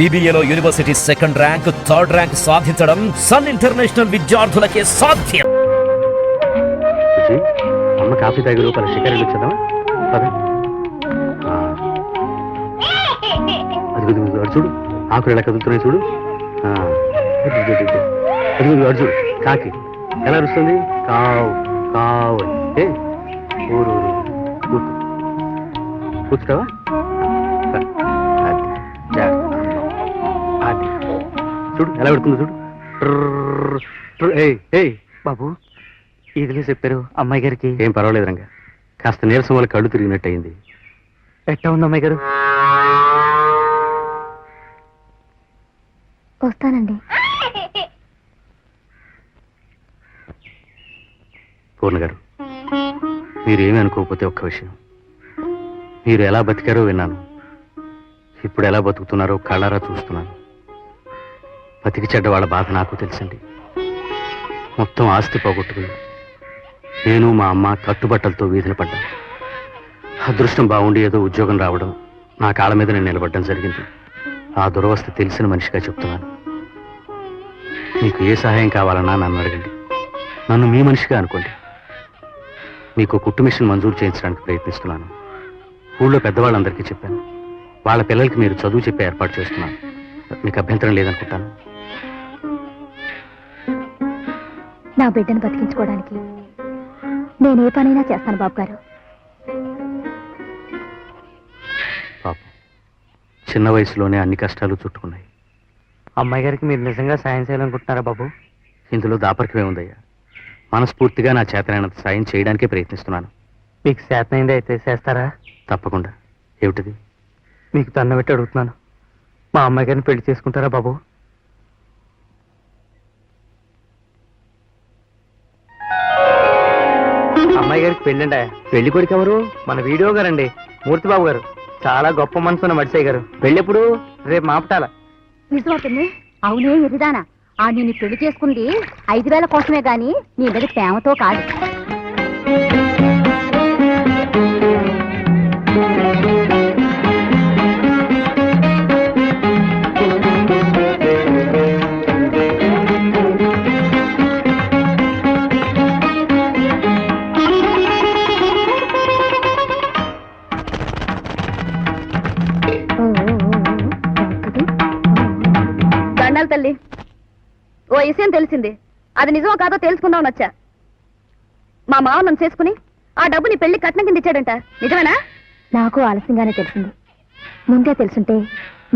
BBAలో university second rank, third rank సాధించడం Sun International విద్యార్థులకే సాధ్యం. అమ్మ కాఫీ తాగి లోపల షికారీలు వచ్చేద్దామా? అది చూడు, ఆకులు ఎలా కదులుతున్నాయి చూడు. అది చూడు, కాకి ఎలా అరుస్తుంది, కావు కావు అంటే. ఊరు కూర్చుంటావా? చూడు ఎలా పెడుతుందో చూడు. బాబు ఈదులే చెప్పారు అమ్మాయి గారికి. ఏం పర్వాలేదు రంగా, కాస్త నీరసం వల్ల కళ్ళు తిరిగినట్టు అయింది. ఎట్టా ఉంది అమ్మాయి గారు? వస్తానండి. పూర్ణ గారు, మీరేమీ అనుకోకపోతే ఒక్క విషయం, మీరు ఎలా బతికారో విన్నాను, ఇప్పుడు ఎలా బతుకుతున్నారో కళ్ళారా చూస్తున్నాను. బతికి చెడ్డ వాళ్ళ బాధ నాకు తెలుసండి. మొత్తం ఆస్తి పోగొట్టుకుంది. నేను మా అమ్మ కట్టుబట్టలతో వీధిన పడ్డాను. అదృష్టం బాగుండి ఏదో ఉద్యోగం రావడం, నా కాళ్ళ మీద నేను నిలబడడం జరిగింది. ఆ దురవస్థ తెలిసిన మనిషిగా చెప్తున్నాను. మీకు ఏ సహాయం కావాలన్నా నన్ను అడగండి. నన్ను మీ మనిషిగా అనుకోండి. మీకు కుట్టు మిషన్ మంజూరు చేయించడానికి ప్రయత్నిస్తున్నాను. ఊళ్ళో పెద్దవాళ్ళందరికీ చెప్పాను. వాళ్ళ పిల్లలకి మీరు చదువు చెప్పే ఏర్పాటు చేస్తున్నాను. మీకు అభ్యంతరం లేదనుకుంటాను. నా బిడ్డను బతికించుకోవడానికి నేనే పనైనా చేస్తాను బాబు గారు. పాపం చిన్న వయసులోనే అన్ని కష్టాలు చుట్టుకున్నాయి. అమ్మాయి గారికి మీరు నిజంగా సాయం చేయాలనుకుంటున్నారా బాబు? ఇందులో దాపరికమే ఉందయ్యా. మనస్ఫూర్తిగా నా చేతనైనంత సాయం చేయడానికే ప్రయత్నిస్తున్నాను. మీకు చేతనైంది అయితే చేస్తారా? తప్పకుండా. ఏమిటిది? మీకు దండం పెట్టి అడుగుతున్నాను, మా అమ్మాయి గారిని పెళ్లి చేసుకుంటారా బాబు? అమ్మాయి గారికి పెళ్ళండి. పెళ్లి కొడుకు ఎవరు? మన వీడియో గారండి, మూర్తిబాబు గారు. చాలా గొప్ప మనసున్న మడిసయ్య గారు. పెళ్ళెప్పుడు? రేపు మాపటాల. నిజమవుతుంది. అవునే ఎదిదానా, ఆ నేను పెళ్లి చేసుకుంది 5,000 కోసమే గాని నీ మీద ప్రేమతో కాదు. తల్లి, ఓ విషయం తెలిసింది. అది నిజమో కాదో తెలుసుకుందాం వచ్చా. మా మావ నన్ను చేసుకుని ఆ డబ్బు నీ పెళ్లి కట్నం కింద ఇచ్చాడంట. నిజమేనా? నాకు ఆలస్యంగానే తెలిసింది. ముందే తెలుసుంటే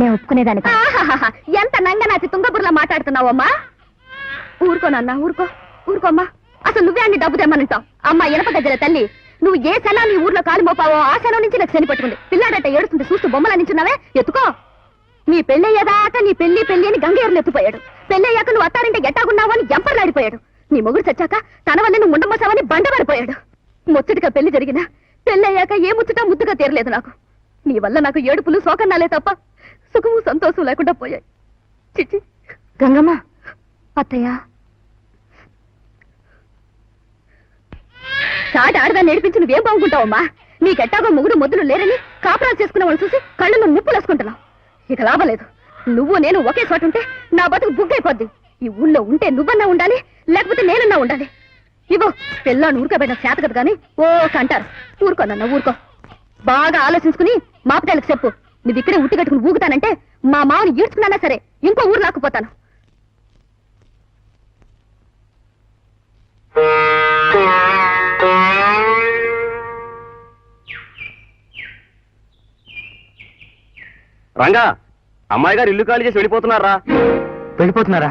నేను ఒప్పుకునేదాన్ని. ఎంత నంగనాచి తుంగబుర్లా మాట్లాడుతున్నావమ్మా. ఊరుకోనన్నా, ఊరుకోమ్మా. అసలు నువ్వే అన్ని డబ్బు తెమ్మనంటావు. అమ్మా ఇనప గజ్జల తల్లి, నువ్వు ఏ శనం నీ ఊర్లో కాలు మోపావో ఆ శనం నుంచి నాకు శని పట్టుకుంది. పిల్లాడట ఏడుస్తుంటే చూస్తూ బొమ్మలు నించున్నావే, ఎత్తుకో. నీ పెళ్ళయ్యేదాకా నీ పెళ్లి అని గంగేరులు ఎత్తుపోయాడు. పెళ్ళయ్యాక నువ్వు అత్తారింటే ఎట్టాగున్నావు అని ఎంపర్లాడిపోయాడు. నీ మొగుడు చచ్చాక తన వల్ల నువ్వు ముండమోసావని బండబడిపోయాడు. ముచ్చటిగా పెళ్లి జరిగినా పెళ్ళయ్యాక ఏ ముచ్చటా ముద్దుగా తీరలేదు నాకు. నీ వల్ల నాకు ఏడుపులు శోకన్నాలే తప్ప సుఖము సంతోషం లేకుండా పోయాయి. చిచి గంగమ్మ, అత్తయ్య చాటి ఆడదాన్ని నేర్పించి నువ్వేం బాగుంటావమ్మా. నీకెట్టాగో మొగుడు ముద్దులు లేరని కాపురాలు చేసుకున్న వాళ్ళు చూసి కళ్ళు నువ్వు ముప్పులేసుకుంటున్నావు. ఇక లాభలేదు. నువ్వు నేను ఒకే చోట ఉంటే నా బతుకు బుగ్గైపోద్ది. ఈ ఊళ్ళో ఉంటే నువ్వన్నా ఉండాలి, లేకపోతే నేనన్నా ఉండాలి. ఇగో పిల్లని ఊరుకోబెట్టిన చేత కదా కానీ ఓ అంటారు. ఊరుకోనన్నా ఊరుకో. బాగా ఆలోచించుకుని మాపటాలకు చెప్పు. నువ్వు ఇక్కడే ఉట్టి కట్టుకుని ఊగుతానంటే మా మామని ఈడ్చుకున్నా సరే ఇంకో ఊరు లాక్కుపోతాను. రంగా, అమ్మాయి గారు ఇల్లు ఖాళీ చేసి వెళ్ళిపోతున్నారా? వెళ్ళిపోతున్నారా?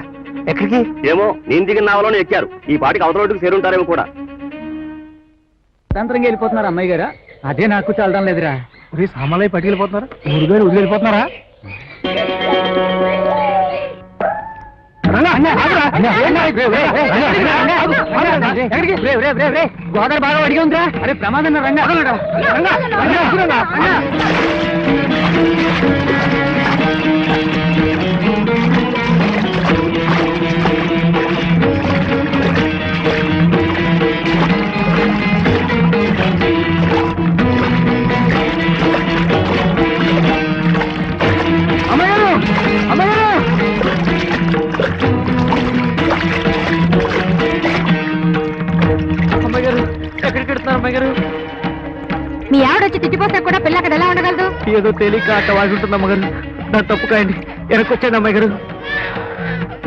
ఎక్కడికి? ఏమో, నేను దిగిన నావలోనే ఎక్కారు. ఈ పాటికి అవతల రోడ్డుకు చేరుంటారేమో కూడా. సాయంత్రంగా వెళ్ళిపోతున్నారు అమ్మాయి గారా? అదే నాకు చాలడం లేదురా. సామాన్లు పట్టుకెళ్ళిపోతున్నారు, ఊరుగారు వదిలిపోతున్నారా? గోదావరి బాగా అడిగి ఉందిరా. అరే ప్రమాదం రంగా. అమ్మగారు అమ్మాయి గారు ఎక్కడికి వెళ్తున్నారు అమ్మాయి గారు? మీ ఆవిడొచ్చి తిట్టిపోతే కూడా పిల్ల అక్కడ ఎలా ఉండగలదు? ఏదో తేలిక అట్ట వాగి ఉంటుంది అమ్మగారు. దాన్ని తప్పుకాయండి, వెనకొచ్చాను అమ్మాయి గారు.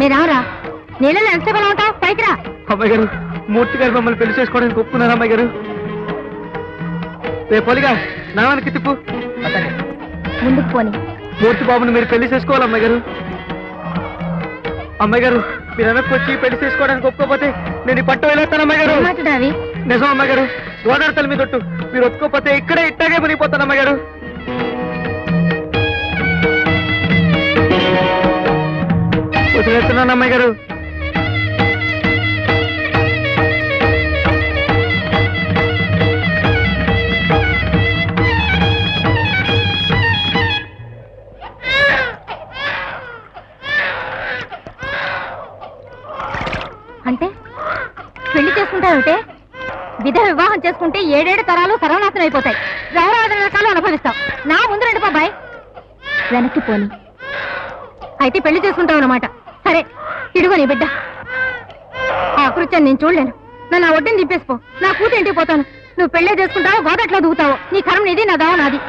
మీరారా నీళ్ళలో ఎంతసేపు ఎలా ఉంటావు? పైకి రా. అమ్మాయి గారు, మూర్తి గారు మమ్మల్ని పెళ్లి చేసుకోవడానికి ఒప్పుకున్నారు అమ్మాయి గారు. రేపు పొలిగా నామానికి తిప్పు. ముందుకు పోని. మూర్తి బాబుని మీరు పెళ్లి చేసుకోవాలి అమ్మాయి గారు. అమ్మాయి గారు, మీరు వెనక్కి వచ్చి పెళ్లి చేసుకోవడానికి ఒప్పుకోకపోతే నేను ఈ పట్టు వెళ్ళేస్తాను అమ్మాయి గారు. మాట్లాడావి నిజం అమ్మాయి గారు, గోదావరి తల మీద ఒట్టు. మీరు ఒప్పుకోకపోతే ఇక్కడే ఇట్టాగే మునిగిపోతాను అమ్మాయి గారు. వదిలేస్తున్నాను అమ్మాయి గారు. అంటే పెళ్లి చేసుకుంటావుంటే విధ వివాహం చేసుకుంటే 7 తరాలు సర్వనాశనం అయిపోతాయి. రవరాధన రకాలు అనుభవిస్తావు. నా ముందు రండి బాబాయ్. వెనక్కి పోని. అయితే పెళ్లి చేసుకుంటావు అన్నమాట. సరే, ఇడుగో నీ బిడ్డ. ఆ కృత్యాన్ని నేను చూడలేను. నన్ను ఆ ఒడ్డుని దింపేసిపో. నా కూతురు ఇంటికి పోతాను. నువ్వు పెళ్లే చేసుకుంటావో గోదట్లో దూకుతావో. నీ కరం నీది, నా దావ నాది.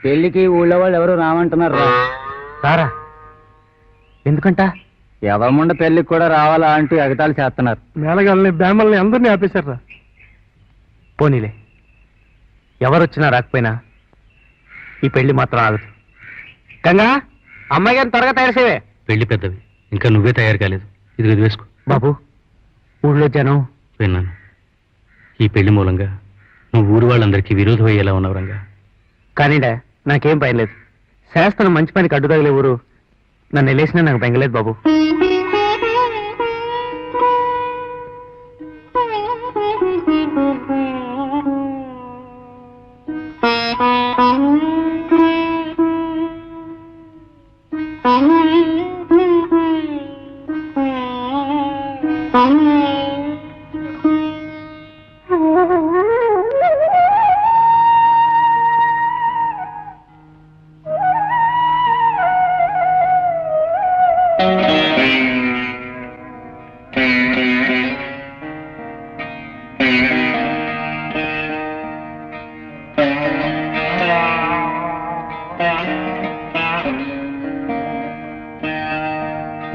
పెళ్లికి ఊళ్ళో వాళ్ళు ఎవరు రామంటున్నారు రా. సారా ఎందుకంట? ఎవరముండ పెళ్లికి కూడా రావాలా అంటూ ఎగతాళి చేస్తున్నారు. మేళగాళ్ళని బ్యామల్ని అందరినీ ఆపేశారా. పోనీలే, ఎవరొచ్చినా రాకపోయినా ఈ పెళ్లి మాత్రం ఆగదు. గంగా, అమ్మాయి గారిని త్వరగా తయారు చేయవే. పెళ్లి పెద్దవి, ఇంకా నువ్వే తయారు కాలేదు. ఇది వేసుకో. బాబు, ఊళ్ళో జనం విన్నాను. ఈ పెళ్లి మూలంగా నువ్వు ఊరు వాళ్ళందరికీ విరోధం అయ్యేలా ఉన్నావు రంగా. కానీడా, నాకేం భయం లేదు. శాస్త్రం మంచి పనికి అడ్డు తగిలే ఊరు. నన్ను వెళ్ళేసినా నాకు బెంగలేదు బాబు.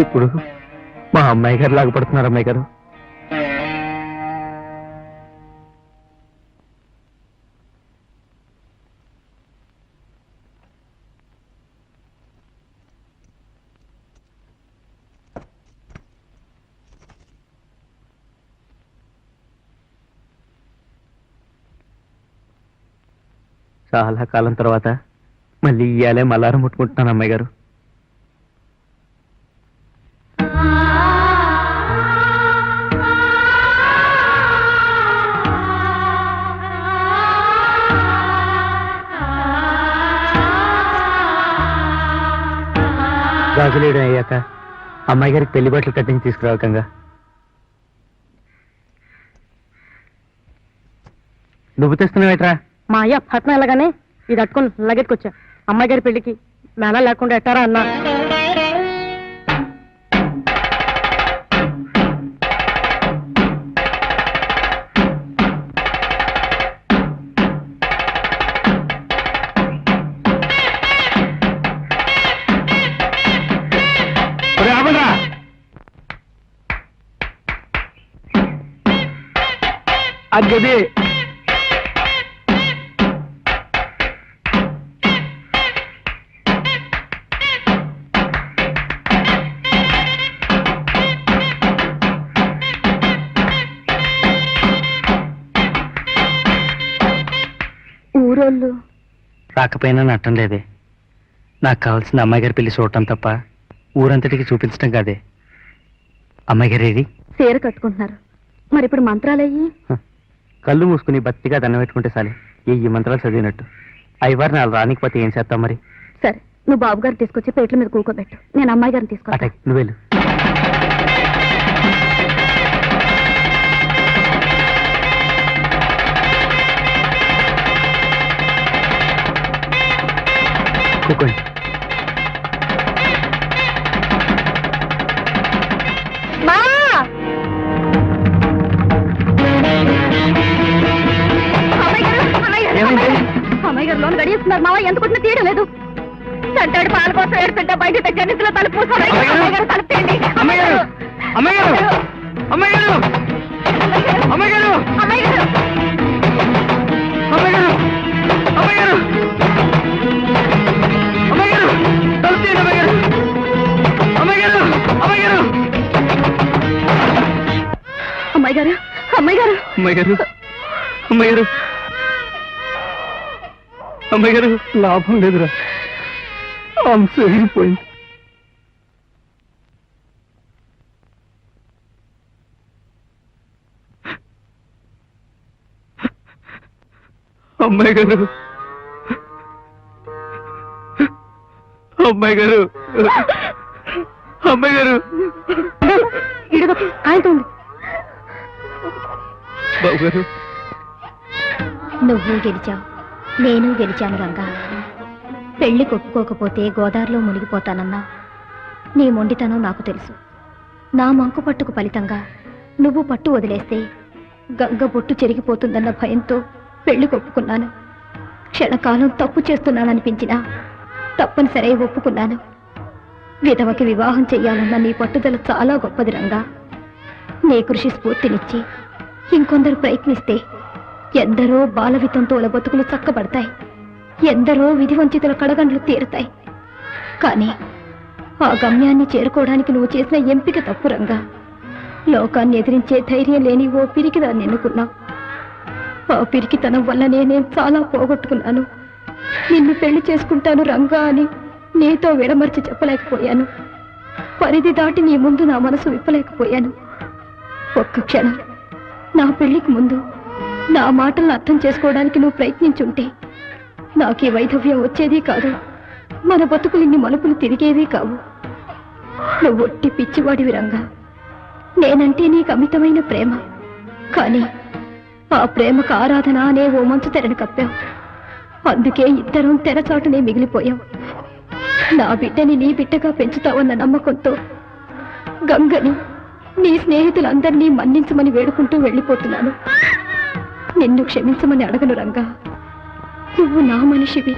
ఇప్పుడు మా అమ్మాయి గారు లాగపడుతున్నారు. అమ్మాయి గారు, చాలా కాలం తర్వాత మళ్ళీ ఇయ్యాలే మల్లారం ముట్టుకుంటున్నాను అమ్మాయి గారు. గాజులేయడం అయ్యాక అమ్మాయి గారికి పెళ్లి బట్టలు కట్టించి తీసుకురావకంగా. నువ్వు తెస్తున్నావేట్రా? మా అయ్య పట్నం వెళ్ళగానే ఇది అట్టుకుని లగెత్తుకొచ్చా. అమ్మాయి గారి పెళ్లికి మేళ లేకుండా ఎట్టారా అన్నా. అది ఊరోళ్ళు రాకపోయినా నట్టం లేదే. నాకు కావాల్సిన అమ్మాయి గారి పెళ్లి చూడటం తప్ప ఊరంతటికి చూపించడం కాదే. అమ్మాయి గారు ఏది? చీర కట్టుకుంటున్నారు. మరి ఇప్పుడు మంత్రాలయ్యి కళ్ళు మూసుకుని బతిగా దండం పెట్టుకుంటే చాలే. ఈ మంత్రాలు చదివినట్టు. అయ్యవారు నాలుగు రానికపోతే ఏం చేస్తాం మరి? సరే, నువ్వు బాబు గారిని తీసుకొచ్చి పేట్ల మీద కూకోబెట్టు. నేను అమ్మాయి గారిని తీసుకొస్తా. అటే నువ్వేళ్ళు. కూకోండి. ఏమైంది? అమ్మాయి గారు లోన్ గడిస్తున్నారు మావా, ఎంత కొట్టినా తీయడం లేదు. చంటాడు పాల కోసం ఏడుతుంటే బయట జన్నిలో తలుపు తలుపు తీయండి. అమ్మాయి గారు! అమ్మాయి గారు! అమ్మాయి గారు! అమ్మాయి గారు! అమ్మాయి గారు! అమ్మాయి గారు! అమ్మాయి గారు! అమ్మాయి గారు! తలుపు తీయండి అమ్మాయి గారు! అమ్మాయి గారు! అమ్మాయి గారు! అమ్మాయి గారు! అమ్మాయి గారు! అమ్మాయి గారు! అమ్మాయి గారు! అమ్మాయి గారు! లాభం లేదురా, అంశ ఎగిరిపోయింది. అమ్మాయి గారు! అమ్మాయి గారు! అమ్మాయి గారు! ఇడుగు ఆయనతో ఉంది. బాబు గారు! నువ్వు గెలిచావు, నేను గెలిచాను రంగా. పెళ్లి కొప్పుకోకపోతే గోదావరిలో మునిగిపోతానన్నా నీ మొండితనం నాకు తెలుసు. నా మంకు పట్టుకు ఫలితంగా నువ్వు పట్టు వదిలేస్తే గంగ బొట్టు చెరిగిపోతుందన్న భయంతో పెళ్లి కొప్పుకున్నాను. క్షణకాలం తప్పు చేస్తున్నాననిపించినా తప్పనిసరి ఒప్పుకున్నాను. విధవకి వివాహం చెయ్యాలన్న నీ పట్టుదల చాలా గొప్పది రంగా. నీ కృషి స్ఫూర్తినిచ్చి ఇంకొందరు ప్రయత్నిస్తే ఎందరో బాలవితంతోల బతుకులు చక్కబడతాయి, ఎందరో విధివంచితుల కడగండ్లు తీరుతాయి. కానీ ఆ గమ్యాన్ని చేరుకోవడానికి నువ్వు చేసిన ఎంపిక తప్పు రంగా. లోకాన్ని ఎదిరించే ధైర్యం లేని ఓ పిరికిదాన్ని ఎన్నుకున్నావు. ఆ పిరికితనం వల్ల నేను చాలా పోగొట్టుకున్నాను. నిన్ను పెళ్లి చేసుకుంటాను రంగా అని నీతో విడమర్చి చెప్పలేకపోయాను. పరిధి దాటి నీ ముందు నా మనసు విప్పలేకపోయాను. ఒక్క క్షణం నా పెళ్లికి ముందు నా మాటలను అర్థం చేసుకోవడానికి నువ్వు ప్రయత్నించుంటే నాకు ఈ వైధవ్యం వచ్చేది కాదు, మన బతుకులు ఇన్ని మలుపులు తిరిగేవి కావు. నువ్వు ఒట్టి పిచ్చివాడివి రంగా. నేనంటే నీకు అమితమైన ప్రేమ, కానీ ఆ ప్రేమకు ఆరాధన అనే ఓ మంచు తెరను కప్పావు. అందుకే ఇద్దరం తెరచాటునే మిగిలిపోయాం. నా బిడ్డని నీ బిడ్డగా పెంచుతావన్న నమ్మకంతో గంగని నీ స్నేహితులందరినీ మన్నించమని వేడుకుంటూ వెళ్ళిపోతున్నాను. నిన్ను క్షమించమని అడగను రంగా. నువ్వు నా మనిషివి.